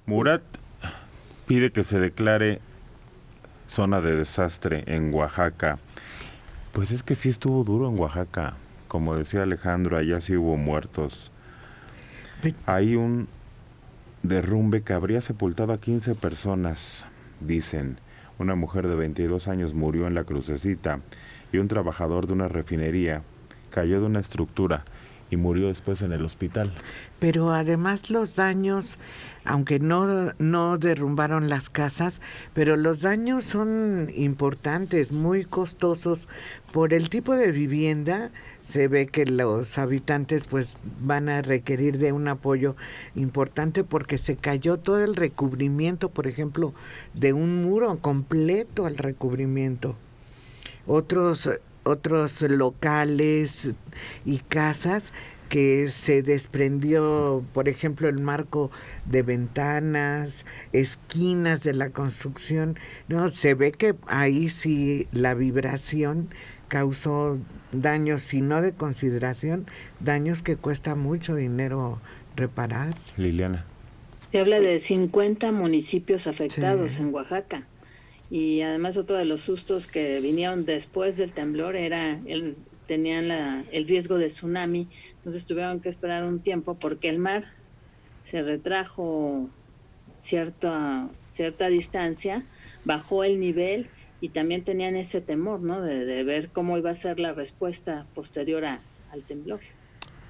Murat pide que se declare zona de desastre en Oaxaca. Pues es que sí estuvo duro en Oaxaca. Como decía Alejandro, allá sí hubo muertos. Hay un derrumbe que habría sepultado a 15 personas, dicen. Una mujer de 22 años murió en la Crucecita y un trabajador de una refinería cayó de una estructura y murió después en el hospital. Pero además los daños, aunque no derrumbaron las casas, pero los daños son importantes, muy costosos. Por el tipo de vivienda, se ve que los habitantes pues van a requerir de un apoyo importante porque se cayó todo el recubrimiento, por ejemplo, de un muro completo al recubrimiento. Otros locales y casas que se desprendió, por ejemplo, el marco de ventanas, esquinas de la construcción. No, se ve que ahí sí la vibración causó daños, si no de consideración, daños que cuesta mucho dinero reparar. Liliana. Se habla de 50 municipios afectados Sí. en Oaxaca. Y además otro de los sustos que vinieron después del temblor era tenían el riesgo de tsunami, entonces tuvieron que esperar un tiempo porque el mar se retrajo cierta distancia, bajó el nivel y también tenían ese temor, ¿no? De ver cómo iba a ser la respuesta posterior al temblor.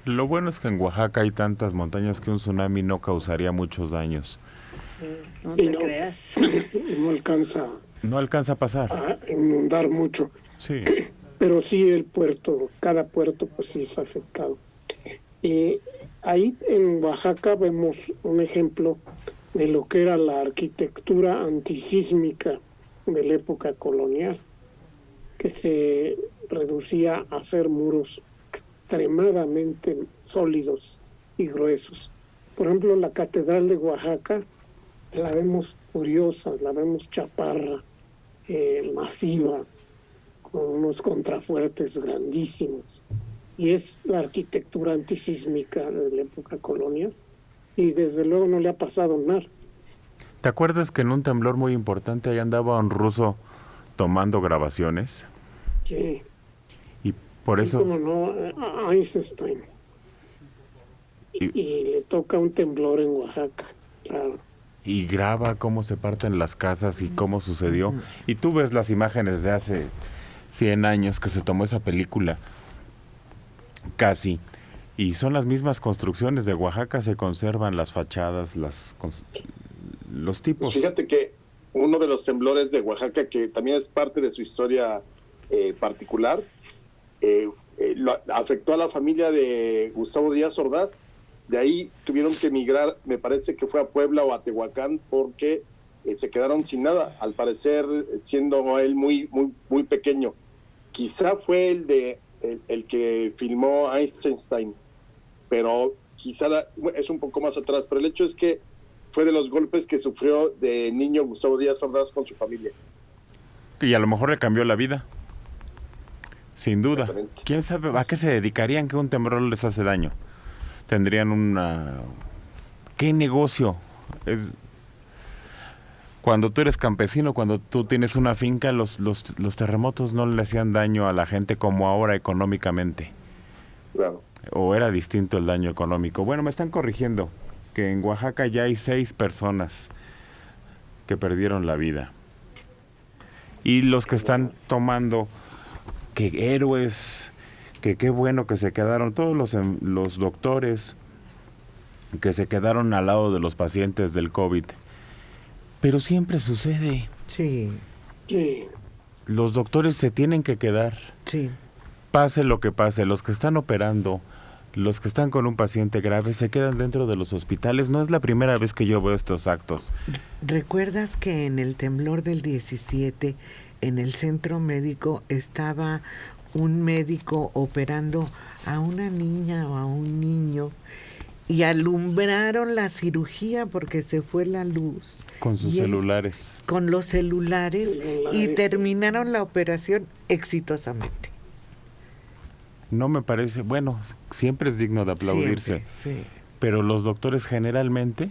Lo bueno es que en Oaxaca hay tantas montañas que un tsunami no causaría muchos daños. Pues no te creas. No alcanza a pasar. A inundar mucho. Sí. Pero sí cada puerto pues sí es afectado. Ahí en Oaxaca vemos un ejemplo de lo que era la arquitectura antisísmica de la época colonial, que se reducía a hacer muros extremadamente sólidos y gruesos. Por ejemplo, la Catedral de Oaxaca la vemos curiosa, la vemos chaparra, masiva, con unos contrafuertes grandísimos. Y es la arquitectura antisísmica de la época colonial. Y desde luego no le ha pasado nada. ¿Te acuerdas que en un temblor muy importante ahí andaba un ruso tomando grabaciones? Sí. Y por eso... Como no, Einstein. Y le toca un temblor en Oaxaca, claro. Y graba cómo se parten las casas y cómo sucedió. Y tú ves las imágenes de hace 100 años que se tomó esa película, casi. Y son las mismas construcciones de Oaxaca, se conservan las fachadas, los tipos. Pues fíjate que uno de los temblores de Oaxaca, que también es parte de su historia particular, afectó a la familia de Gustavo Díaz Ordaz. De ahí tuvieron que emigrar, me parece que fue a Puebla o a Tehuacán, porque se quedaron sin nada, al parecer siendo él muy pequeño. Quizá fue el que filmó Einstein, pero quizá es un poco más atrás, pero el hecho es que fue de los golpes que sufrió de niño Gustavo Díaz Ordaz con su familia. Y a lo mejor le cambió la vida, sin duda. ¿Quién sabe a qué se dedicarían que un temblor les hace daño? Tendrían ¿qué negocio? Cuando tú eres campesino, cuando tú tienes una finca, los terremotos no le hacían daño a la gente como ahora económicamente. Claro. ¿O era distinto el daño económico? Bueno, me están corrigiendo que en Oaxaca ya hay 6 personas que perdieron la vida. Y los que están tomando que héroes, que qué bueno que se quedaron, todos los doctores que se quedaron al lado de los pacientes del COVID. Pero siempre sucede. Sí. Sí. Los doctores se tienen que quedar. Sí. Pase lo que pase, los que están operando, los que están con un paciente grave, se quedan dentro de los hospitales. No es la primera vez que yo veo estos actos. ¿Recuerdas que en el temblor del 17, en el centro médico, estaba un médico operando a una niña o a un niño y alumbraron la cirugía porque se fue la luz? Con sus celulares. Con los celulares y terminaron la operación exitosamente. No me parece, bueno, siempre es digno de aplaudirse, Siempre, sí. pero los doctores generalmente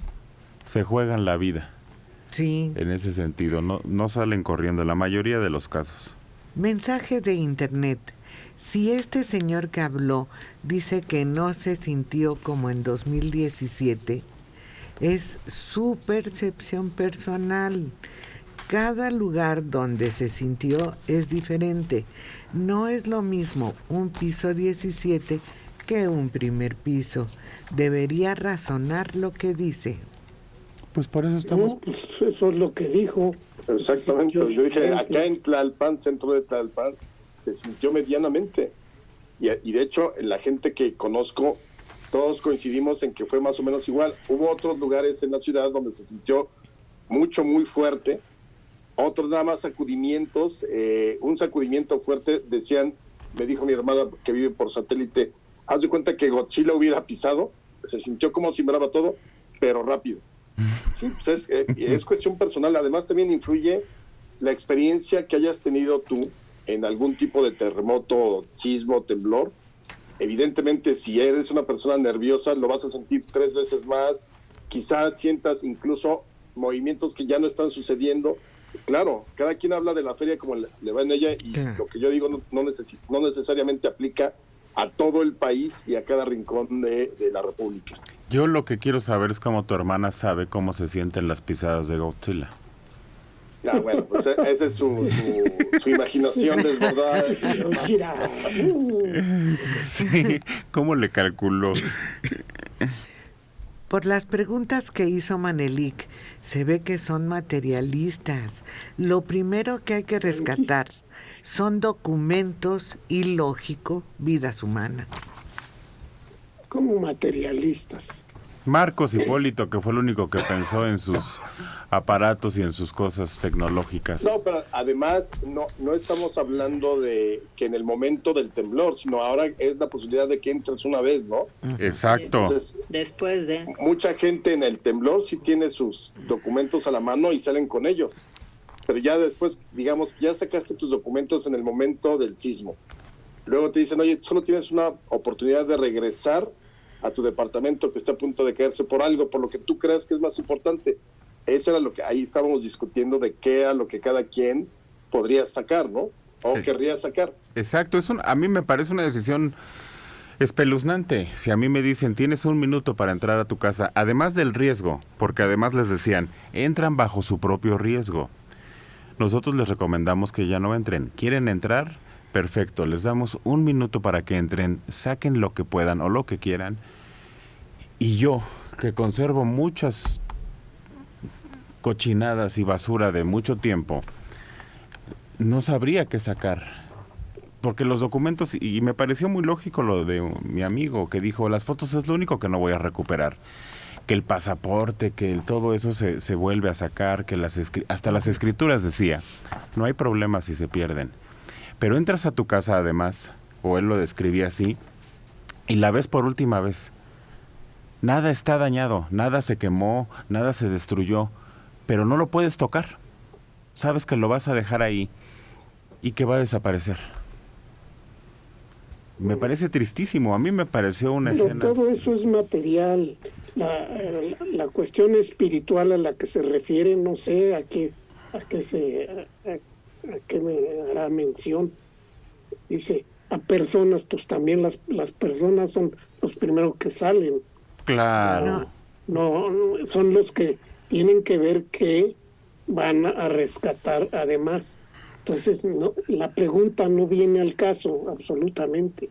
se juegan la vida. Sí. En ese sentido, no salen corriendo en la mayoría de los casos. Mensaje de internet. Si este señor que habló dice que no se sintió como en 2017, es su percepción personal. Cada lugar donde se sintió es diferente. No es lo mismo un piso 17 que un primer piso. Debería razonar lo que dice. Pues por eso estamos... No, pues eso es lo que dijo. Exactamente. Yo dije, acá en Tlalpan, centro de Tlalpan, se sintió medianamente. Y de hecho, la gente que conozco, todos coincidimos en que fue más o menos igual. Hubo otros lugares en la ciudad donde se sintió muy fuerte. Otros nada más sacudimientos. Un sacudimiento fuerte, decían, me dijo mi hermana que vive por satélite, haz de cuenta que Godzilla hubiera pisado, se sintió como simbraba todo, pero rápido. Sí, pues es cuestión personal. Además también influye la experiencia que hayas tenido tú en algún tipo de terremoto, sismo, temblor. Evidentemente, si eres una persona nerviosa, lo vas a sentir 3 veces más. Quizás sientas incluso movimientos que ya no están sucediendo. Claro, cada quien habla de la feria como le va en ella, y lo que yo digo no necesariamente aplica a todo el país y a cada rincón de la República. Yo lo que quiero saber es cómo tu hermana sabe cómo se sienten las pisadas de Godzilla. Ah, bueno, pues esa es su imaginación desbordada. Sí, ¿cómo le calculó? Por las preguntas que hizo Manelik, se ve que son materialistas. Lo primero que hay que rescatar son documentos y, lógico, vidas humanas. Como materialistas. Marcos Hipólito, que fue el único que pensó en sus aparatos y en sus cosas tecnológicas. No, pero además no estamos hablando de que en el momento del temblor, sino ahora es la posibilidad de que entres una vez, ¿no? Exacto. Entonces, Después de... mucha gente en el temblor sí tiene sus documentos a la mano y salen con ellos. Pero ya después, digamos, ya sacaste tus documentos en el momento del sismo. Luego te dicen, oye, solo tienes una oportunidad de regresar a tu departamento que está a punto de caerse por algo, por lo que tú creas que es más importante. Eso era lo que ahí estábamos discutiendo, de qué era lo que cada quien podría sacar, ¿no? O querría sacar. Exacto, a mí me parece una decisión espeluznante. Si a mí me dicen, tienes 1 minuto para entrar a tu casa, además del riesgo, porque además les decían, entran bajo su propio riesgo. Nosotros les recomendamos que ya no entren. ¿Quieren entrar? Perfecto, les damos 1 minuto para que entren, saquen lo que puedan o lo que quieran. Y yo, que conservo muchas cochinadas y basura de mucho tiempo, no sabría qué sacar. Porque los documentos, y me pareció muy lógico lo de mi amigo que dijo, las fotos es lo único que no voy a recuperar. Que el pasaporte, que todo eso se vuelve a sacar, que hasta las escrituras decía, no hay problema si se pierden. Pero entras a tu casa además, o él lo describía así, y la ves por última vez. Nada está dañado, nada se quemó, nada se destruyó, pero no lo puedes tocar. Sabes que lo vas a dejar ahí y que va a desaparecer. Me parece tristísimo, a mí me pareció una Pero escena... todo eso es material. La cuestión espiritual a la que se refiere, no sé a qué me hará mención. Dice, a personas, pues también las personas son los primeros que salen. Claro. No, son los que tienen que ver que van a rescatar además. Entonces, no, la pregunta no viene al caso, absolutamente.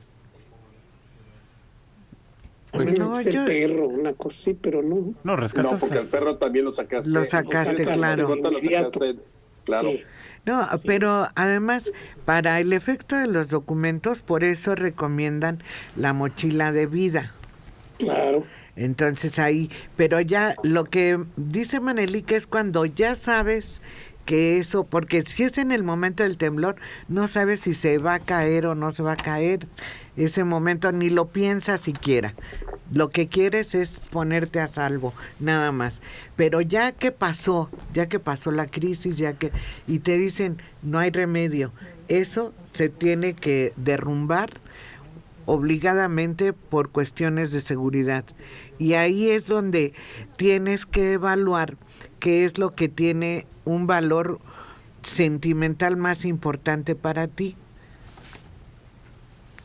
Pues no, el perro, una cosa así, pero no. No, rescatas... No, porque el perro también lo sacaste. Lo sacaste, claro. Lo sacaste, claro. Sí. No, pero además, para el efecto de los documentos, por eso recomiendan la mochila de vida. Claro. Entonces ahí, pero ya lo que dice Manelik es cuando ya sabes que eso, porque si es en el momento del temblor, no sabes si se va a caer o no se va a caer. Ese momento ni lo piensas siquiera. Lo que quieres es ponerte a salvo, nada más. Pero ya que pasó la crisis, y te dicen no hay remedio, eso se tiene que derrumbar obligadamente por cuestiones de seguridad. Y ahí es donde tienes que evaluar qué es lo que tiene un valor sentimental más importante para ti.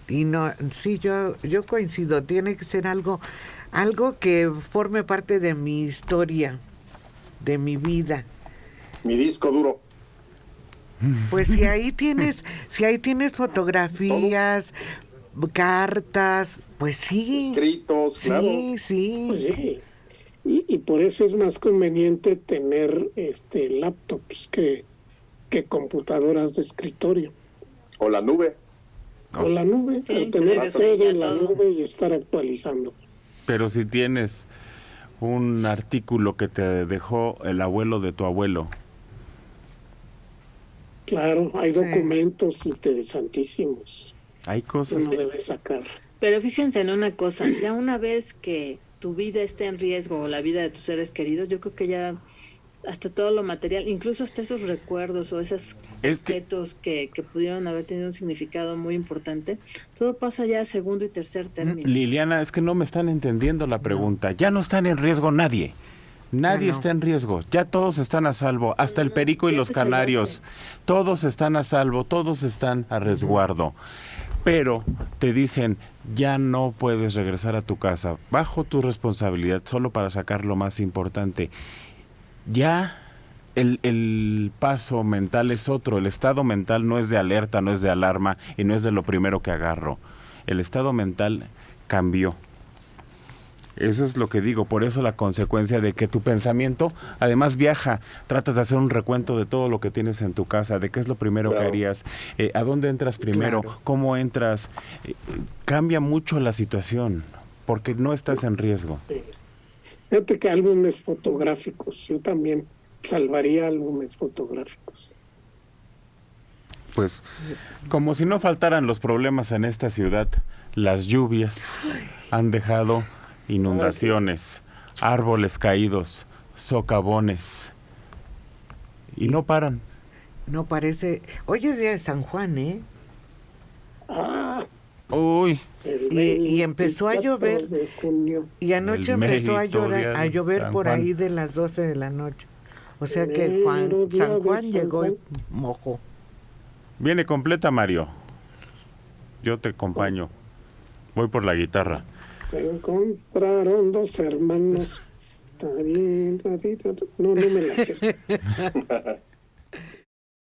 Y no, sí, yo coincido, tiene que ser algo que forme parte de mi historia, de mi vida. Mi disco duro. Pues si ahí tienes fotografías, cartas, pues sí. Escritos, claro. Sí. Pues sí. Y por eso es más conveniente tener laptops que computadoras de escritorio. O la nube. O la nube, Sí, o tener eso todo ya en la todo. nube y estar actualizando. Pero si tienes un artículo que te dejó el abuelo de tu abuelo, Claro, hay documentos interesantísimos hay que cosas. uno debe sacar. Pero fíjense en una cosa, ya una vez que tu vida esté en riesgo o la vida de tus seres queridos, yo creo que ya hasta todo lo material, incluso hasta esos recuerdos o esos Es que- objetos que pudieron haber tenido un significado muy importante, todo pasa ya a segundo y tercer término. Liliana, es que no me están entendiendo la pregunta. Ya no están en riesgo nadie. Nadie Ya no. está en riesgo. Ya todos están a salvo. Hasta el perico y ya los te canarios. Todos están a salvo. Todos están a resguardo. Pero te dicen, ya no puedes regresar a tu casa. Bajo tu responsabilidad, solo para sacar lo más importante. Ya el paso mental es otro. El estado mental no es de alerta, no es de alarma y no es de lo primero que agarro. El estado mental cambió. Eso es lo que digo, por eso la consecuencia de que tu pensamiento además viaja, tratas de hacer un recuento de todo lo que tienes en tu casa, de qué es lo primero que Claro. harías, a dónde entras primero, Claro. cómo entras, cambia mucho la situación, porque no estás en riesgo. Fíjate que álbumes fotográficos, yo también salvaría álbumes fotográficos. Pues como si no faltaran los problemas en esta ciudad, las lluvias han dejado inundaciones, árboles caídos, socavones, y no paran. No parece. Hoy es día de San Juan, ¿eh? Ah, Uy, Y empezó a 24 llover. de junio. Y anoche El empezó a mérito día llover, a de llover San por Juan. ahí de las 12 de la noche. O sea que Mero día San de Juan San llegó y Juan. mojó. viene completa, Mario. Yo te acompaño. Voy por la guitarra. Se encontraron dos hermanos. No me la sé.